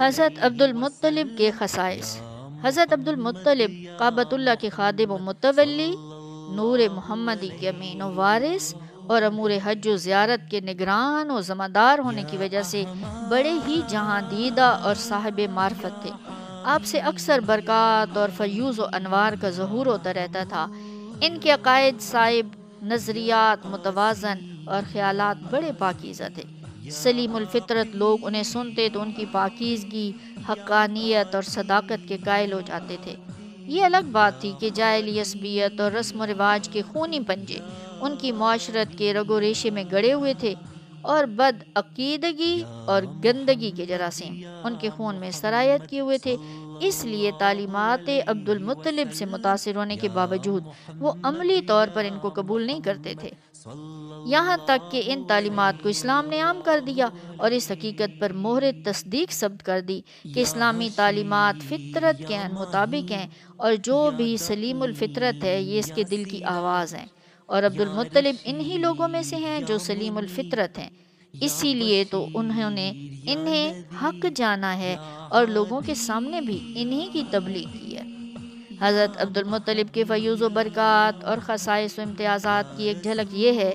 حضرت عبدالمطلب کے خصائص۔ حضرت عبدالمطلب کعبۃ اللہ کے خادم و متولی، نور محمدی کے امین و وارث اور امور حج و زیارت کے نگران و ذمہ دار ہونے کی وجہ سے بڑے ہی جہاں دیدہ اور صاحب معرفت تھے۔ آپ سے اکثر برکات اور فیوز و انوار کا ظہور ہوتا رہتا تھا۔ ان کے عقائد صائب، نظریات متوازن اور خیالات بڑے پاکیزہ تھے۔ سلیم الفطرت لوگ انہیں سنتے تو ان کی پاکیزگی، حقانیت اور صداقت کے قائل ہو جاتے تھے۔ یہ الگ بات تھی کہ جاہلی عصبیت اور رسم و رواج کے خونی پنجے ان کی معاشرت کے رگ و ریشے میں گڑے ہوئے تھے، اور بد عقیدگی اور گندگی کے جراثیم ان کے خون میں سرایت کیے ہوئے تھے۔ اس لیے تعلیمات عبد المطلب سے متاثر ہونے کے باوجود وہ عملی طور پر ان کو قبول نہیں کرتے تھے، یہاں تک کہ ان تعلیمات کو اسلام نے عام کر دیا اور اس حقیقت پر مہر تصدیق ثبت کر دی کہ اسلامی تعلیمات فطرت کے مطابق ہیں، اور جو بھی سلیم الفطرت ہے یہ اس کے دل کی آواز ہیں، اور عبد المطلب انہی لوگوں میں سے ہیں جو سلیم الفطرت ہیں۔ اسی لیے تو انہوں نے انہیں حق جانا ہے اور لوگوں کے سامنے بھی انہی کی تبلیغ کی ہے۔ حضرت عبد المطلب کے فیوز و برکات اور خصائص و امتیازات کی ایک جھلک یہ ہے